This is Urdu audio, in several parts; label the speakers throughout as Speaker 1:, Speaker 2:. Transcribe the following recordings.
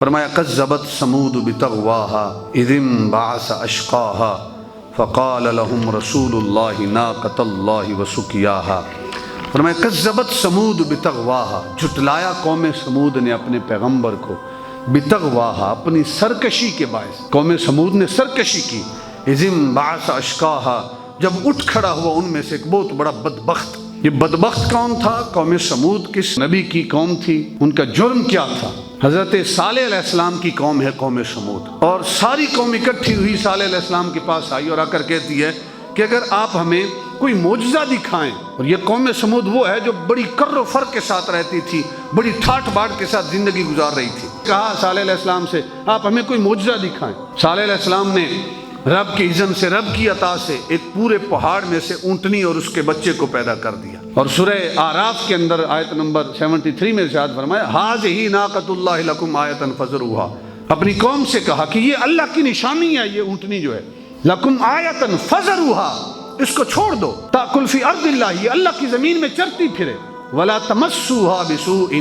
Speaker 1: فرمایا کذبت ثمود بتغواہا اذ انبعث اشقاہا فقال لهم رسول اللہ ناقۃ اللہ وسقیاہا۔ فرمایا کذبت ثمود بتغواہا، جھٹلایا قوم ثمود نے اپنے پیغمبر کو، بتغواہا اپنی سرکشی کے باعث قوم ثمود نے سرکشی کی، اذ انبعث اشقاہا جب اٹھ کھڑا ہوا ان میں سے ایک بہت بڑا بدبخت۔ یہ بدبخت کون تھا؟ قوم ثمود کس نبی کی قوم تھی؟ ان کا جرم کیا تھا؟ حضرت صالح علیہ السلام کی قوم ہے قوم ثمود، اور ساری قوم اکٹھی ہوئی صالح علیہ السلام کے پاس آئی اور آ کر کہتی ہے کہ اگر آپ ہمیں کوئی معجزہ دکھائیں۔ اور یہ قوم ثمود وہ ہے جو بڑی کر و فر کے ساتھ رہتی تھی، بڑی ٹھاٹ باٹ کے ساتھ زندگی گزار رہی تھی۔ کہا صالح علیہ السلام سے آپ ہمیں کوئی معجزہ دکھائیں۔ صالح علیہ السلام نے رب کی اذن سے، رب کی عطا سے ایک پورے پہاڑ میں سے اونٹنی اور اس کے بچے کو پیدا کر دیا۔ اور سورہ اعراف کے اندر آیت نمبر 73 میں ارشاد فرمایا ھذہ ناقۃ اللہ لکم آیۃ فذروھا، اپنی قوم سے کہا کہ یہ اللہ کی نشانی ہے، یہ اونٹنی جو ہے، لکم آیۃ فذروھا، اس کو چھوڑ دو، تاکل فی ارض اللہ، یہ اللہ کی زمین میں چرتی پھرے، ولا تمسوھا بسوء،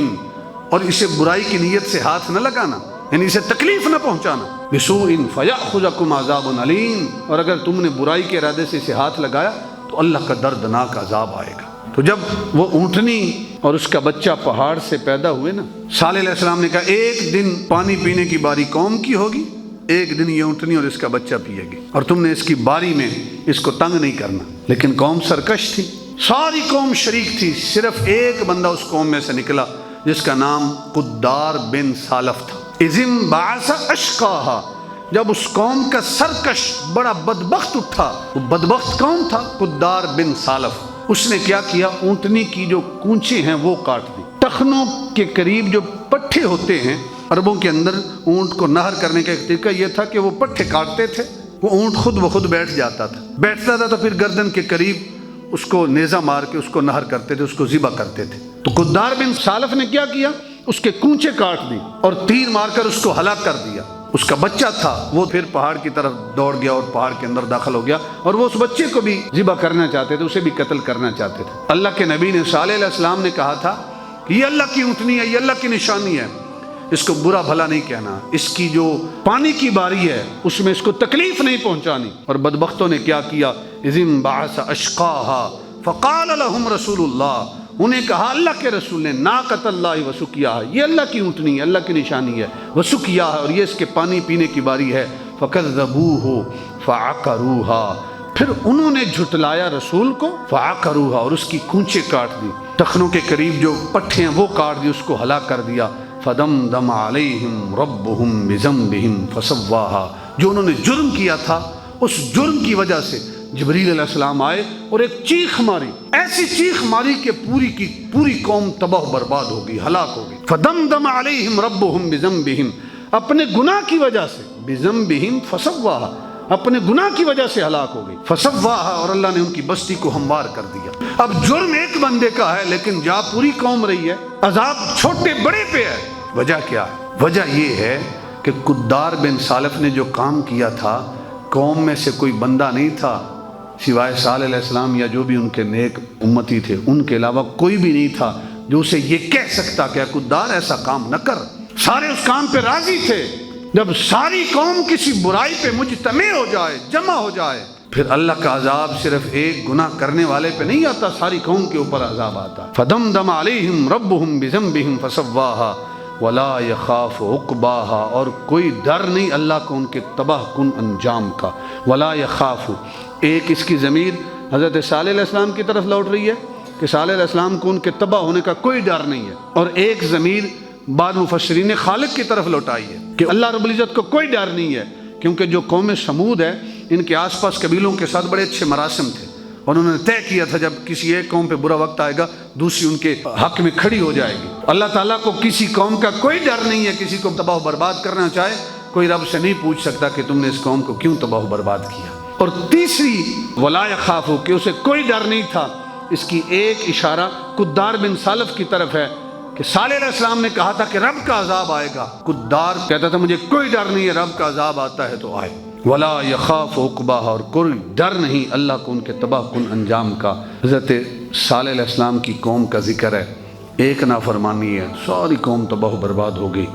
Speaker 1: اور اسے برائی کی نیت سے ہاتھ نہ لگانا، یعنی اسے تکلیف نہ پہنچانا، بسوء فیأخذکم عذاب علیم، اور اگر تم نے برائی کے ارادے سے اسے ہاتھ لگایا تو اللہ کا دردناک عذاب آئے گا۔ تو جب وہ اونٹنی اور اس کا بچہ پہاڑ سے پیدا ہوئے نا، صالح علیہ السلام نے کہا ایک دن پانی پینے کی باری قوم کی ہوگی، ایک دن یہ اونٹنی اور اس کا بچہ پیے گی، اور تم نے اس کی باری میں اس کو تنگ نہیں کرنا۔ لیکن قوم سرکش تھی، ساری قوم شریک تھی، صرف ایک بندہ اس قوم میں سے نکلا جس کا نام قدار بن سالف تھا۔ اذ انبعث اشقاہا، جب اس قوم کا سرکش بڑا بدبخت اٹھا، وہ بدبخت کون تھا؟ قدار بن سالف۔ اس نے کیا کیا؟ اونٹنی کی جو کونچیں ہیں وہ کاٹ دی۔ ٹخنوں کے قریب جو پٹھے ہوتے ہیں، عربوں کے اندر اونٹ کو نہر کرنے کا ایک طریقہ یہ تھا کہ وہ پٹھے کاٹتے تھے، وہ اونٹ خود بخود بیٹھ جاتا تھا، بیٹھتا تھا تو پھر گردن کے قریب اس کو نیزہ مار کے اس کو نہر کرتے تھے، اس کو ذبح کرتے تھے۔ تو قدار بن سالف نے کیا کیا؟ اس کے کونچیں کاٹ دی اور تیر مار کر اس کو ہلاک کر دیا۔ اس کا بچہ تھا، وہ پھر پہاڑ کی طرف دوڑ گیا اور پہاڑ کے اندر داخل ہو گیا، اور وہ اس بچے کو بھی ذبح کرنا چاہتے تھے، اسے بھی قتل کرنا چاہتے تھے۔ اللہ کے نبی نے صالح علیہ السلام نے کہا تھا کہ یہ اللہ کی اونٹنی ہے، یہ اللہ کی نشانی ہے، اس کو برا بھلا نہیں کہنا، اس کی جو پانی کی باری ہے اس میں اس کو تکلیف نہیں پہنچانی۔ اور بدبختوں نے کیا کیا؟ اذ انبعث اشقاہا فقال لهم رسول اللہ، انہیں کہا اللہ کے رسول نے، ناقۃ اللہ وسقیاھا، یہ اللہ کی اونٹنی ہے، اللہ کی نشانی ہے، وسقیاھا، اور یہ اس کے پانی پینے کی باری ہے، فکذبوہ فعقروھا، پھر انہوں نے جھٹلایا رسول کو، فعقروھا، اور اس کی کونچیں کاٹ دی، ٹخنوں کے قریب جو پٹھے ہیں وہ کاٹ دی، اس کو ہلاک کر دیا۔ فدمدم علیہم ربہم بذنبہم فسواھا، جو انہوں نے جرم کیا تھا اس جرم کی وجہ سے جبریل علیہ السلام آئے اور ایک چیخ ماری، ایسی چیخ ماری کہ پوری کی پوری قوم تباہ و برباد ہو گئی، ہلاک ہو گئی۔ فدمدم علیہم ربہم بذنبہم، اپنے گناہ کی وجہ سے، بذنبہم فسواھا، اپنے گناہ کی وجہ سے ہلاک ہو گئی، فسواھا، اور اللہ نے ان کی بستی کو ہموار کر دیا۔ اب جرم ایک بندے کا ہے لیکن جا پوری قوم رہی ہے، عذاب چھوٹے بڑے پہ ہے۔ وجہ کیا ہے؟ وجہ یہ ہے کہ قدار بن سالف نے جو کام کیا تھا، قوم میں سے کوئی بندہ نہیں تھا سوائے صالح علیہ السلام یا جو بھی ان کے نیک امتی تھے، ان کے علاوہ کوئی بھی نہیں تھا جو اسے یہ کہہ سکتا کہ قدار ایسا کام نہ کر۔ سارے اس کام پہ راضی تھے۔ جب ساری قوم کسی برائی پہ مجتمع ہو جائے، جمع ہو جائے، پھر اللہ کا عذاب صرف ایک گناہ کرنے والے پہ نہیں آتا، ساری قوم کے اوپر عذاب آتا۔ فدمدم علیہم ربہم بذنبہم فسواھا ولا یخاف عقباھا، اور کوئی ڈر نہیں اللہ کو ان کے تباہ کن انجام کا۔ ولا یخاف، ایک اس کی ضمیر حضرت صالح علیہ السلام کی طرف لوٹ رہی ہے کہ صالح علیہ السلام کو ان کے تباہ ہونے کا کوئی ڈر نہیں ہے، اور ایک ضمیر بعض مفسرین نے خالق کی طرف لوٹائی ہے کہ اللہ رب العزت کو کوئی ڈر نہیں ہے، کیونکہ جو قوم ثمود ہے ان کے آس پاس قبیلوں کے ساتھ بڑے اچھے مراسم تھے، اور انہوں نے طے کیا تھا جب کسی ایک قوم پہ برا وقت آئے گا دوسری ان کے حق میں کھڑی ہو جائے گی۔ اللہ تعالیٰ کو کسی قوم کا کوئی ڈر نہیں ہے، کسی کو تباہ و برباد کرنا چاہے کوئی رب سے نہیں پوچھ سکتا کہ تم نے اس قوم کو کیوں تباہ و برباد کیا۔ اور تیسری ولا یخاف، کہ اسے کوئی ڈر نہیں تھا، اس کی ایک اشارہ قدار بن سالف کی طرف ہے کہ صالح علیہ السلام نے کہا تھا کہ رب کا عذاب آئے گا، قدار کہتا تھا مجھے کوئی ڈر نہیں ہے، رب کا عذاب آتا ہے تو آئے۔ ولا یخاف عقباھا، اور کوئی ڈر نہیں اللہ کو ان کے تباہ کن انجام کا۔ حضرت صالح علیہ السلام کی قوم کا ذکر ہے، ایک نافرمانی ہے، ساری قوم تباہ و برباد ہو گئی۔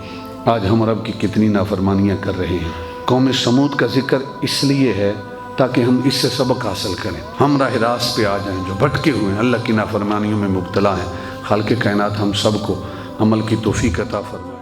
Speaker 1: آج ہم رب کی کتنی نافرمانیاں کر رہے ہیں۔ قوم سمود کا ذکر اس لیے ہے تاکہ ہم اس سے سبق حاصل کریں، ہم راہ راست پہ آ جائیں۔ جو بھٹکے ہوئے ہیں، اللہ کی نافرمانیوں میں مبتلا ہیں، خالق کائنات ہم سب کو عمل کی توفیق عطا فرمائے۔